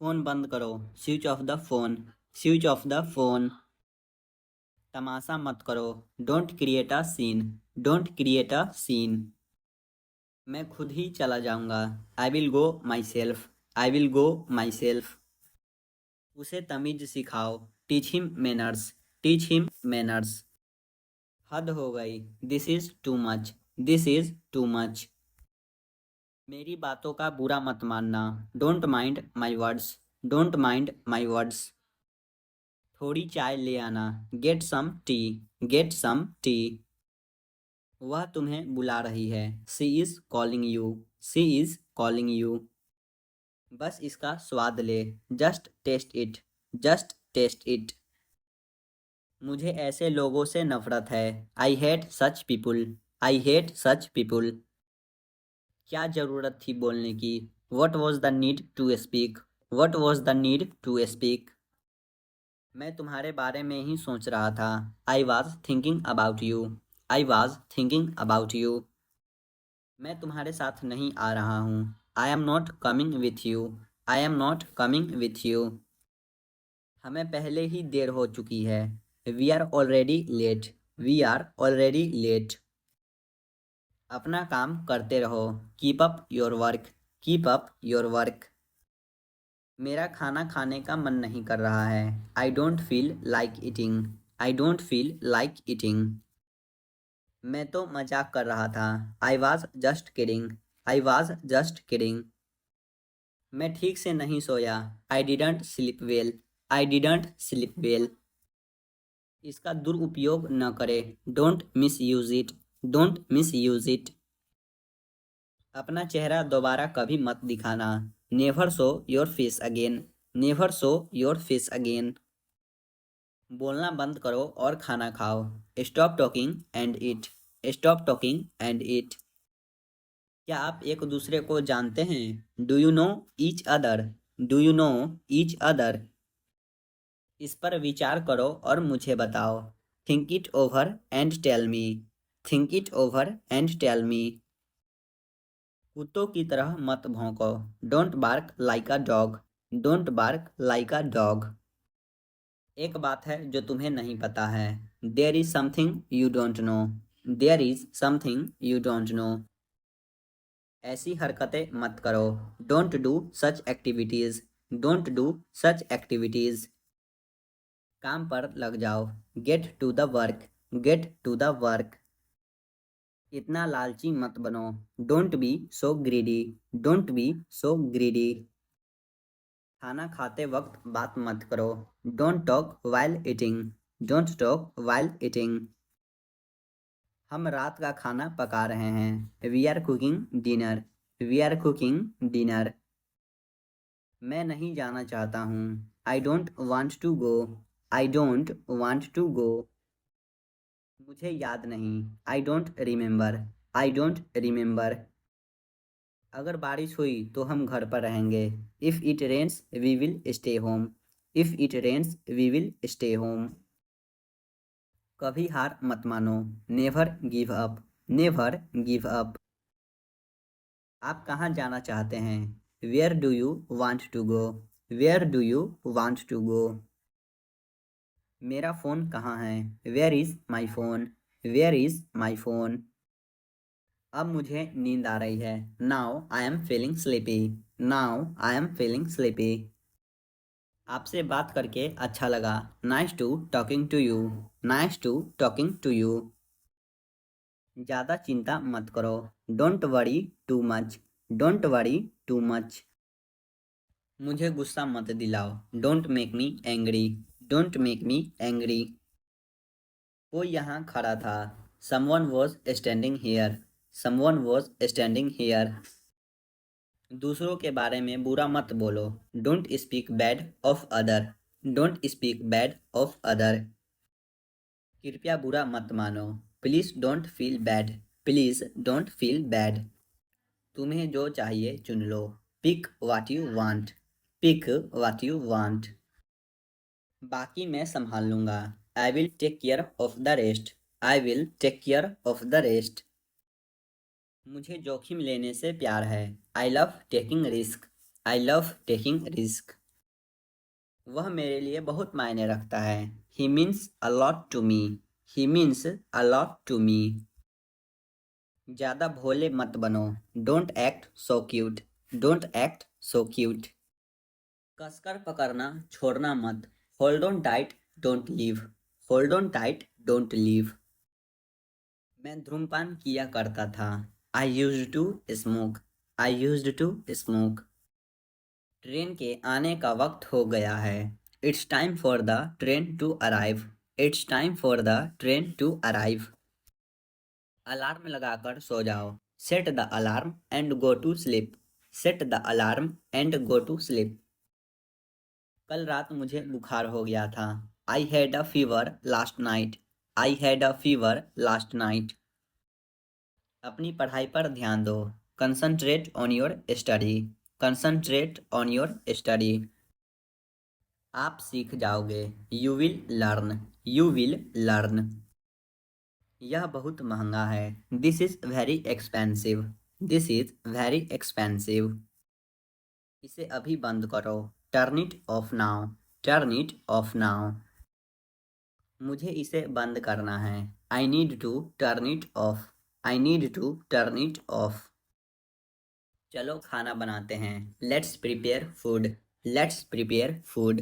Phone बंद करो। Switch off the phone. Switch off the phone. तमाशा मत करो। Don't create a scene. Don't create a scene. मैं खुद ही चला जाऊंगा। I will go myself. I will go myself. उसे तमीज़ सिखाओ। Teach him manners. Teach him manners. हद हो गई। This is too much. This is too much. मेरी बातों का बुरा मत मानना। Don't mind my words. Don't mind my words. थोड़ी चाय ले आना। Get some tea. Get some tea. वह तुम्हें बुला रही है। She is calling you. She is calling you. बस इसका स्वाद ले। Just taste it. Just taste it. मुझे ऐसे लोगों से नफरत है। I hate such people. I hate such people. क्या ज़रूरत थी बोलने की। What was the need to speak. What was the need to speak. मैं तुम्हारे बारे में ही सोच रहा था। I was thinking about you. I was thinking about you. मैं तुम्हारे साथ नहीं आ रहा हूँ। I am not coming with you. I am not coming with you. हमें पहले ही देर हो चुकी है। We are already late. We are already late. अपना काम करते रहो। Keep up your work. Keep up your work. मेरा खाना खाने का मन नहीं कर रहा है। I don't feel like eating. I don't feel like eating. मैं तो मजाक कर रहा था। I was just kidding. I was just kidding. मैं ठीक से नहीं सोया। I didn't sleep well. I didn't sleep well. इसका दुरुपयोग न करें। Don't misuse it. Don't misuse it. अपना चेहरा दोबारा कभी मत दिखाना। Never show your face again. Never show your face again. बोलना बंद करो और खाना खाओ। Stop talking and eat. Stop talking and eat. क्या आप एक दूसरे को जानते हैं। Do you know each other. Do you know each other. इस पर विचार करो और मुझे बताओ। Think it over and tell me. Think it over and tell me. कुत्तों की तरह मत भौंको। Don't bark like a dog. Don't bark like a dog. एक बात है जो तुम्हें नहीं पता है। There is something you don't know. There is something you don't know. ऐसी हरकतें मत करो। Don't do such activities. Don't do such activities. काम पर लग जाओ। Get to the work. Get to the work. इतना लालची मत बनो। Don't be so greedy. Don't be so greedy. खाना खाते वक्त बात मत करो। Don't talk while eating. Don't talk while eating. हम रात का खाना पका रहे हैं। We are cooking dinner. We are cooking dinner. मैं नहीं जाना चाहता हूँ। I don't want to go. I don't want to go. मुझे याद नहीं। I don't remember. I don't remember. अगर बारिश हुई तो हम घर पर रहेंगे। If it rains we will stay home. If it rains we will stay home. कभी हार मत मानो। Never give up. Never give up. आप कहाँ जाना चाहते हैं। Where do you want to go. Where do you want to go. मेरा फ़ोन कहाँ है। Where is my phone. Where is my phone. अब मुझे नींद आ रही है। Now I am feeling sleepy. Now I am feeling sleepy. आपसे बात करके अच्छा लगा। Nice to talking to you. Nice to talking to you. ज़्यादा चिंता मत करो। Don't worry too much. Don't worry too much. मुझे गुस्सा मत दिलाओ। Don't make me angry. Don't make me angry. कोई यहाँ खड़ा था। Someone was standing here. Someone was standing here. दूसरों के बारे में बुरा मत बोलो। Don't speak bad of other. Don't speak bad of other. कृपया बुरा मत मानो। Please don't feel bad. Please don't feel bad. तुम्हें जो चाहिए चुन लो। Pick what you want. Pick what you want. बाकी मैं संभाल लूँगा। I will take care of the rest. I will take care of the rest. मुझे जोखिम लेने से प्यार है। I love taking risk. I love taking risk. वह मेरे लिए बहुत मायने रखता है। He means a lot to me. He means a lot to me. ज़्यादा भोले मत बनो। Don't act so cute. Don't act so cute. कसकर पकड़ना, छोड़ना मत। Hold on tight, don't leave. Hold on tight, don't leave. मैं धूम्रपान किया करता था। आई used to smoke. I used to smoke. Train के आने का वक्त हो गया है। It's time for the train to arrive. It's time for the train to arrive. Alarm लगाकर सो जाओ। Set the alarm and go to sleep. Set the alarm and go to sleep. कल रात मुझे बुखार हो गया था। I had a fever last night. I had a fever last night. अपनी पढ़ाई पर ध्यान दो। Concentrate on your study. Concentrate on your study. आप सीख जाओगे। You will learn. You will learn. यह बहुत महंगा है। This is very expensive. This is very expensive. इसे अभी बंद करो। Turn it off now. Turn it off now. मुझे इसे बंद करना है। I need to turn it off. I need to turn it off. चलो खाना बनाते हैं। Let's prepare food. Let's prepare food.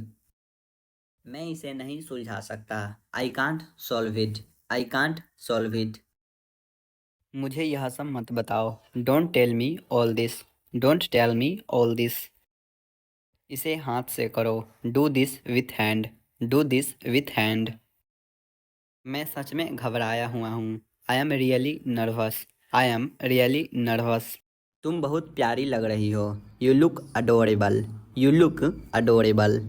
मैं इसे नहीं सुलझा सकता। I can't solve it. I can't solve it. मुझे यह सब मत बताओ। Don't tell me all this. Don't tell me all this. इसे हाथ से करो। Do this with hand. Do this with hand. मैं सच में घबराया हुआ हूँ। I am really nervous. I am really nervous. तुम बहुत प्यारी लग रही हो। You look adorable. You look adorable.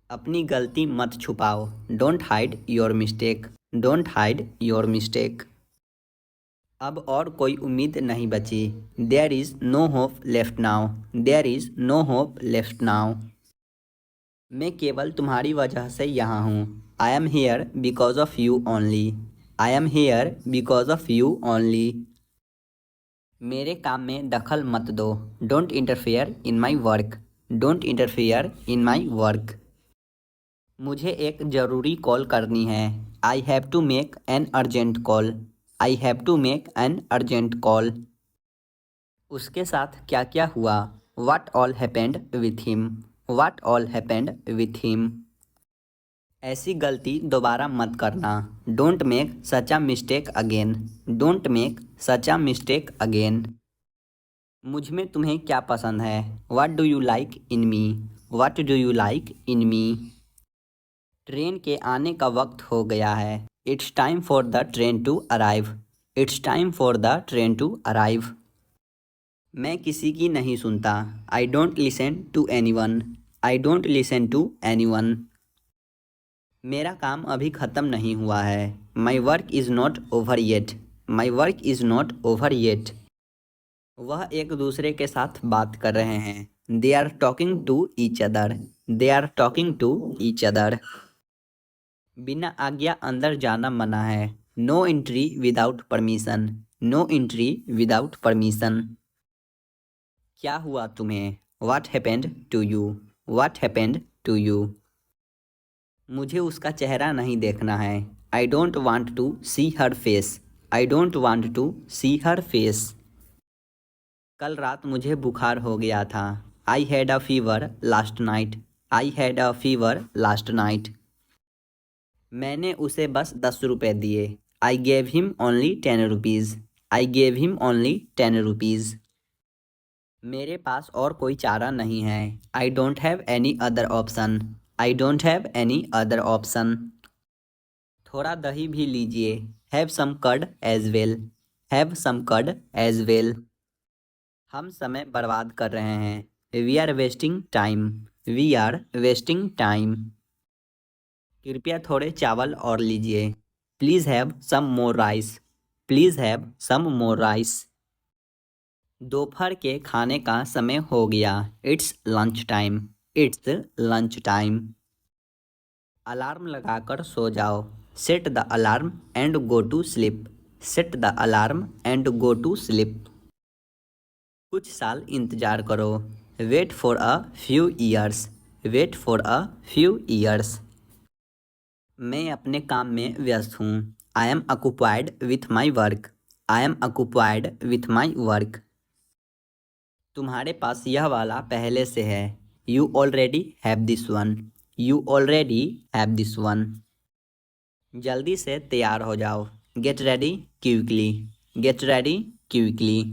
अपनी गलती मत छुपाओ। Don't hide your mistake. Don't hide your mistake. अब और कोई उम्मीद नहीं बची। There is no hope left now. There is no hope left now. मैं केवल तुम्हारी वजह से यहाँ हूँ। I am here because of you only. I am here because of you only. मेरे काम में दखल मत दो। Don't interfere in my work. Don't interfere in my work. मुझे एक ज़रूरी कॉल करनी है। I have to make an urgent call. I have to make an urgent call. उसके साथ क्या क्या हुआ? What all happened with him? What all happened with him? ऐसी गलती दोबारा मत करना। Don't make such a mistake again. Don't make such a mistake again. मुझ में तुम्हें क्या पसंद है? What do you like in me? What do you like in me? Train के आने का वक्त हो गया है। It's time for the train to arrive. It's time for the train to arrive. मैं किसी की नहीं सुनता। I don't listen to anyone. I don't listen to anyone. मेरा काम अभी ख़त्म नहीं हुआ है। My work is not over yet. My work is not over yet. वह एक दूसरे के साथ बात कर रहे हैं। They are talking to each other. They are talking to each other. बिना आज्ञा अंदर जाना मना है। No entry without permission. No entry without permission. क्या हुआ तुम्हें? What happened to you? What happened to you? मुझे उसका चेहरा नहीं देखना है। I don't want to see her face. I don't want to see her face. कल रात मुझे बुखार हो गया था। I had a fever last night. I had a fever last night. मैंने उसे बस 10 रुपए दिए। I gave him only 10 rupees. I gave him only 10 rupees. मेरे पास और कोई चारा नहीं है। I don't have any other option. I don't have any other option. थोड़ा दही भी लीजिए। Have some curd as well. Have some curd as well. हम समय बर्बाद कर रहे हैं। We are wasting time. We are wasting time. कृपया थोड़े चावल और लीजिए। Please have some more rice. Please have some more rice. दोपहर के खाने का समय हो गया। It's lunch time. It's lunch time. Alarm लगाकर सो जाओ। Set the alarm and go to sleep. Set the alarm and go to sleep. कुछ साल इंतजार करो। Wait for a few years. Wait for a few years. मैं अपने काम में व्यस्त हूँ। I am occupied with my work. I am occupied with my work. तुम्हारे पास यह वाला पहले से है। You already have this one. You already have this one. जल्दी से तैयार हो जाओ। Get ready quickly. Get ready quickly.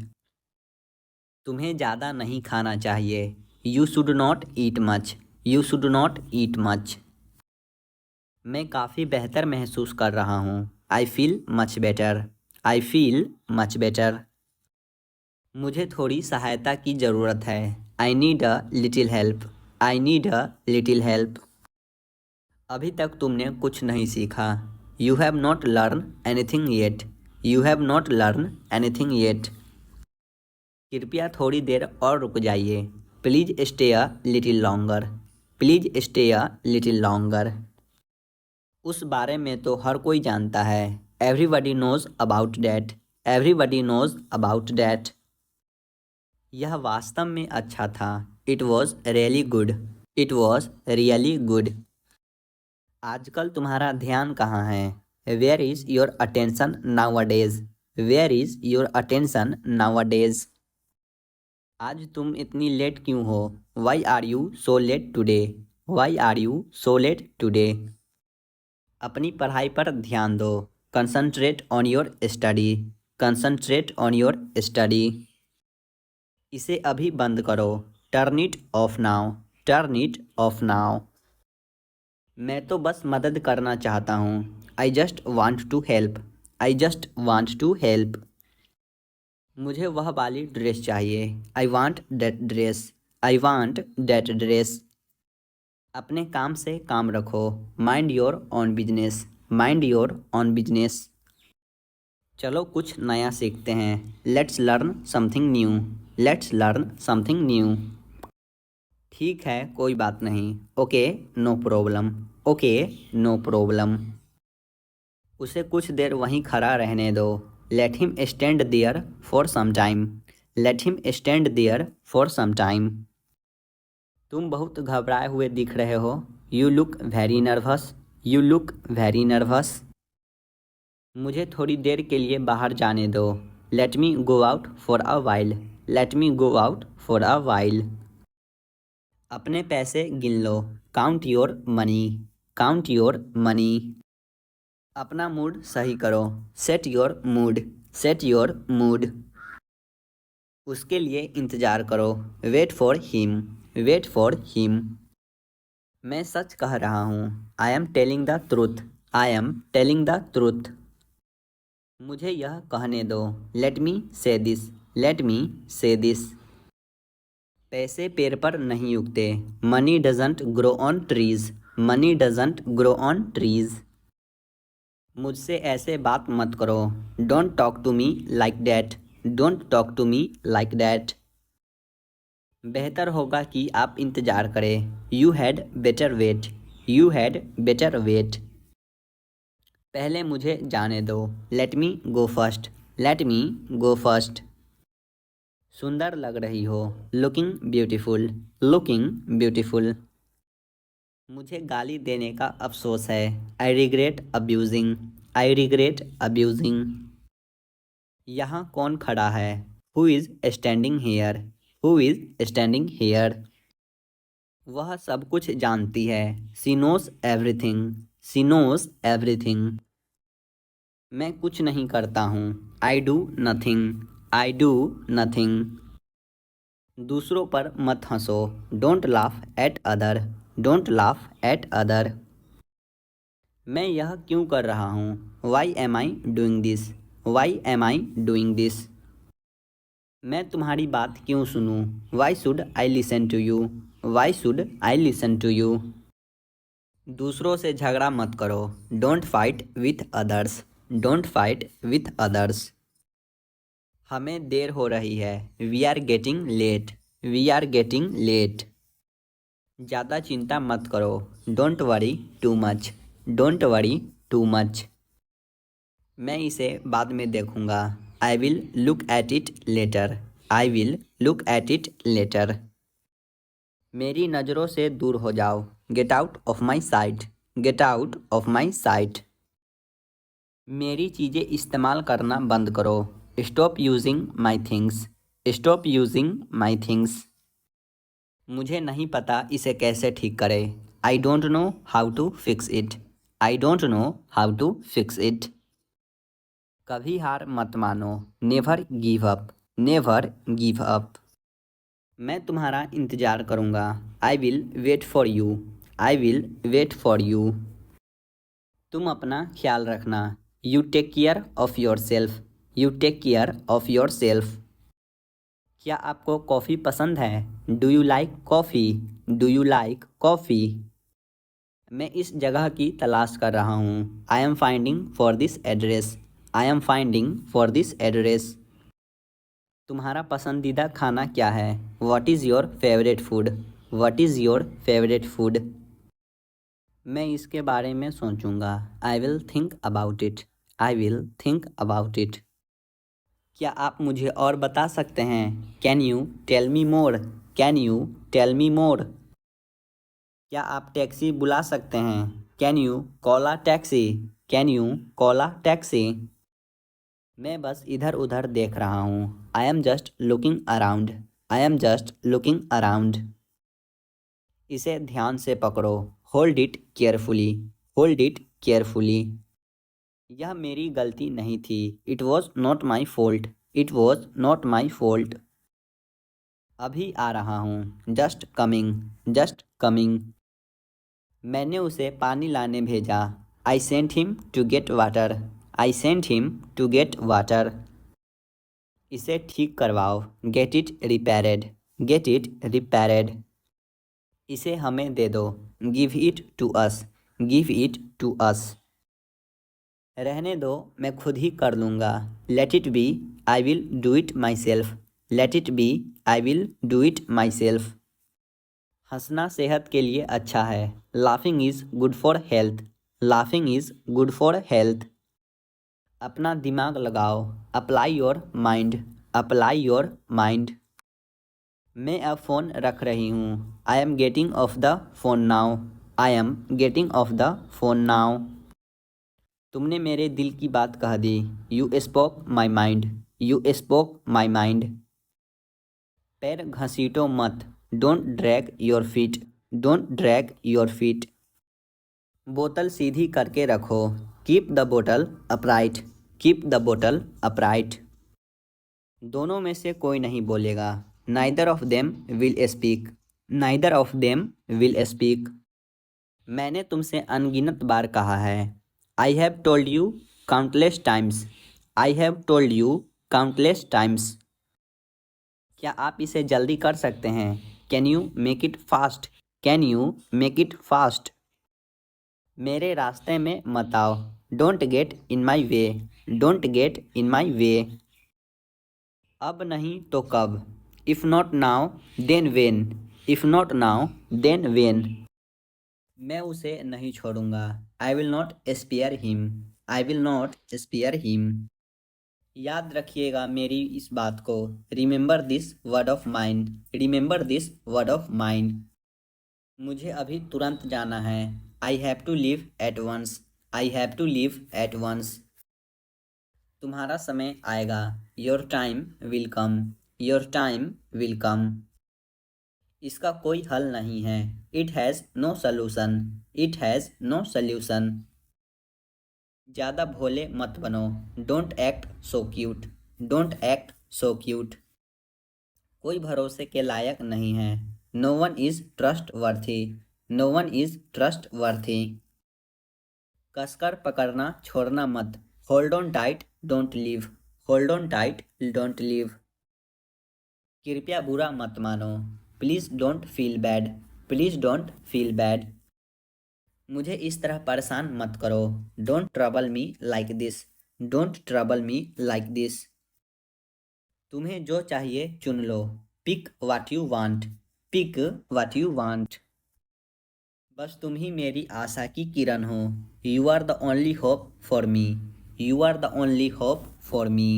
तुम्हें ज़्यादा नहीं खाना चाहिए। You should not eat much. You should not eat much. मैं काफ़ी बेहतर महसूस कर रहा हूँ। I feel much better. I feel much better. मुझे थोड़ी सहायता की ज़रूरत है। I need a little help. I need a little help. अभी तक तुमने कुछ नहीं सीखा। You have not learn anything yet. You have not learn anything yet. कृपया थोड़ी देर और रुक जाइए। Please stay a little longer. Please stay a little longer. उस बारे में तो हर कोई जानता है। Everybody knows about that. Everybody knows about that. यह वास्तव में अच्छा था। It was really good. It was really good. आजकल तुम्हारा ध्यान कहाँ है। Where is your attention nowadays. Where is your attention nowadays. आज तुम इतनी लेट क्यों हो। Why are you so late today. Why are you so late today. अपनी पढ़ाई पर ध्यान दो। Concentrate on your study. Concentrate on your study. इसे अभी बंद करो। Turn it off now. Turn it off now. मैं तो बस मदद करना चाहता हूँ। I just want to help. I just want to help. मुझे वह वाली ड्रेस चाहिए। I want that dress. I want that dress. अपने काम से काम रखो। Mind your on business. Mind your on business. चलो कुछ नया सीखते हैं। Let's learn something new. Let's learn something new. ठीक है कोई बात नहीं। Okay no problem. Okay no problem. उसे कुछ देर वहीं खड़ा रहने दो। Let him stand there for some time. Let him stand there for some time. तुम बहुत घबराए हुए दिख रहे हो। You look very nervous. You look very nervous. मुझे थोड़ी देर के लिए बाहर जाने दो। Let me go out for a while. Let me go out for a while. अपने पैसे गिन लो। Count your money. Count your money. अपना मूड सही करो। Set your mood. Set your mood. उसके लिए इंतज़ार करो। Wait for him. Wait for him. मैं सच कह रहा हूँ। I am telling the truth. I am telling the truth. मुझे यह कहने दो। लेट मी से दिस। लेट मी से दिस। पैसे पेड़ पर नहीं उगते। Money doesn't grow on trees. Money doesn't grow on trees. मुझसे ऐसे बात मत करो। Don't talk to me like that. Don't talk to me like that. बेहतर होगा कि आप इंतज़ार करें। You had better wait. You had better wait. पहले मुझे जाने दो। Let me go first. Let me go first. सुंदर लग रही हो। Looking beautiful. Looking beautiful. मुझे गाली देने का अफसोस है। I regret abusing. I regret abusing. यहाँ कौन खड़ा है। Who is standing here. Who is standing here. वह सब कुछ जानती है। She knows everything. She knows everything. मैं कुछ नहीं करता हूँ। I do nothing. I do nothing. दूसरों पर मत हंसो। Don't laugh at other. Don't laugh at other. मैं यह क्यों कर रहा हूँ। Why am I doing this. Why am I doing this. मैं तुम्हारी बात क्यों सुनूं। Why should I listen to you. Why should I listen to you. दूसरों से झगड़ा मत करो। Don't fight with others. Don't fight with others. हमें देर हो रही है। We are getting late. We are getting late. ज़्यादा चिंता मत करो। Don't worry too much. Don't worry too much. मैं इसे बाद में देखूँगा। I will look at it later. I will look at it letter. मेरी नज़रों से दूर हो जाओ, get out of my sight, get out of my sight. मेरी चीज़ें इस्तेमाल करना बंद करो, stop using my things, stop using my things. मुझे नहीं पता इसे कैसे ठीक करें, I don't know how to fix it, I don't know how to fix it. कभी हार मत मानो, never give up, never give up. मैं तुम्हारा इंतज़ार करूँगा, I will wait for you, I will wait for you. तुम अपना ख्याल रखना, you take care of yourself, you take care of yourself. क्या आपको कॉफ़ी पसंद है, do you like coffee, do you like coffee. मैं इस जगह की तलाश कर रहा हूँ, I am finding for this address, I am finding for this address. तुम्हारा पसंदीदा खाना क्या है, what is your favourite food, what is your favourite food. मैं इसके बारे में सोचूंगा, I will think about it, I will think about it. क्या आप मुझे और बता सकते हैं, can you tell me more, can you tell me more. क्या आप टैक्सी बुला सकते हैं, can you call a taxi, can you call a taxi. मैं बस इधर उधर देख रहा हूँ, I am just looking around, I am just looking around. इसे ध्यान से पकड़ो, hold it carefully, hold it carefully. यह मेरी गलती नहीं थी, it was not my fault, it was not my fault. अभी आ रहा हूँ, जस्ट कमिंग, जस्ट कमिंग। मैंने उसे पानी लाने भेजा, I sent him to get water, I sent him to get water. इसे ठीक करवाओ, get it repaired, get it repaired. इसे हमें दे दो, give it to us, give it to us. रहने दो, मैं खुद ही कर लूँगा, let it be, I will do it myself, let it be, I will do it myself. हंसना सेहत के लिए अच्छा है, laughing is good for health, laughing is good for health. अपना दिमाग लगाओ, apply your mind, apply your mind. मैं अब फ़ोन रख रही हूँ, I am getting off the phone now, I am getting off the phone now. तुमने मेरे दिल की बात कह दी, you spoke my mind, you spoke my mind. पैर घसीटो मत, don't drag your feet, don't drag your feet. बोतल सीधी करके रखो, कीप द बोतल अपराइट, कीप द बोतल अपराइट। दोनों में से कोई नहीं बोलेगा, neither of them will speak, neither of them will speak. मैंने तुमसे अनगिनत बार कहा है, I have told you countless times, I have told you countless times. क्या आप इसे जल्दी कर सकते हैं, can you make it fast, can you make it fast. मेरे रास्ते में मत आओ, don't get in my way, don't get in माई वे। अब नहीं तो कब, if not now then when, if not now then when. मैं उसे नहीं छोड़ूंगा, I will not spare him, I will not spare him. याद रखिएगा मेरी इस बात को, remember this word of mind, remember this word of mind. मुझे अभी तुरंत जाना है, I have to leave at once, I have to leave at once. तुम्हारा समय आएगा, your time will come, your time will come. इसका कोई हल नहीं है, it has no solution, it has no solution. ज़्यादा भोले मत बनो, don't act so cute, don't act so cute. कोई भरोसे के लायक नहीं है, no one is trustworthy, no one is trustworthy. कसकर पकड़ना छोड़ना मत, hold on tight don't leave, hold on tight don't leave. कृपया बुरा मत मानो, please don't feel bad, please don't feel bad. मुझे इस तरह परेशान मत करो, don't trouble me like this, don't trouble me like this. तुम्हें जो चाहिए चुन लो, pick what you want, pick what you want. बस तुम ही मेरी आशा की किरण हो, you are the only hope for me, you are the only hope for me.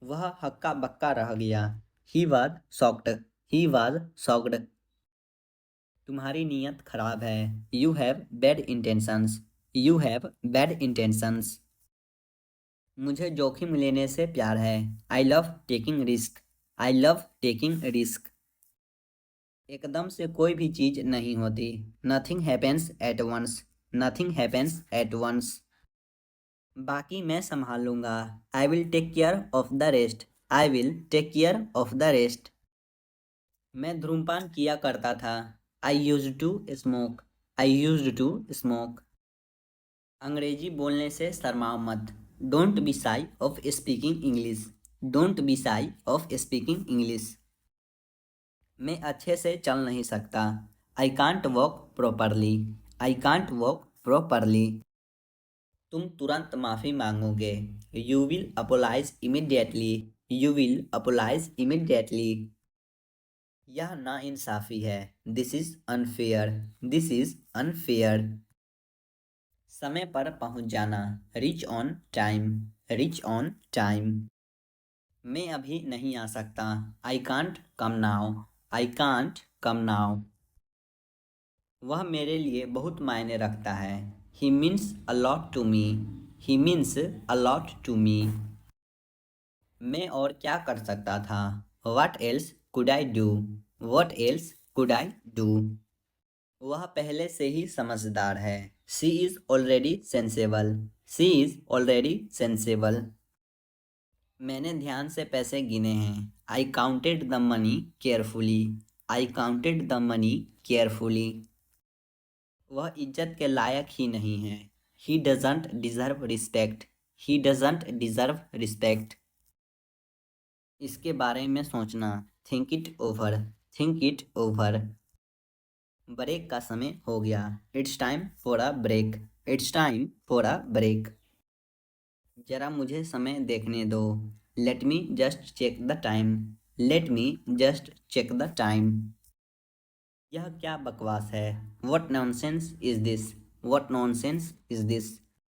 वह हक्का बक्का रह गया, he was shocked, he was shocked. तुम्हारी नीयत खराब है। You have bad intentions. You have bad intentions. मुझे जोखिम लेने से प्यार है। I love taking risk. I love taking risk. एकदम से कोई भी चीज नहीं होती। Nothing happens at once. Nothing happens at once. बाकी मैं संभाल लूंगा। I will take care of the rest. I will take care of the rest. मैं धूम्रपान किया करता था। I use to smoke. I use to smoke. अंग्रेजी बोलने से शर्माओ मत। Don't be shy of speaking English. Don't be shy of speaking English. मैं अच्छे से चल नहीं सकता। I can't walk properly. I can't walk properly. तुम तुरंत माफ़ी मांगोगे। You will apologise immediately. You will apologise immediately. यह नाइंसाफ़ी है। This is unfair. This is unfair. समय पर पहुंच जाना। Reach on time. Reach on time. मैं अभी नहीं आ सकता। I can't come now. I can't come now. वह मेरे लिए बहुत मायने रखता है। He means a lot to me. He means a lot to me. मैं और क्या कर सकता था। What else could I do. What else could I do. वह पहले से ही समझदार है। She is already sensible. She is already sensible. मैंने ध्यान से पैसे गिने हैं। I counted the money carefully. I counted the money carefully. वह इज्जत के लायक ही नहीं है। He doesn't deserve respect. He doesn't deserve respect. इसके बारे में सोचना। Think it over. Think it over. Break का समय हो गया। It's time for a break. It's time for a break. जरा मुझे समय देखने दो। Let me just check the time. Let me just check the time. यह क्या बकवास है। What nonsense is this. What nonsense is this.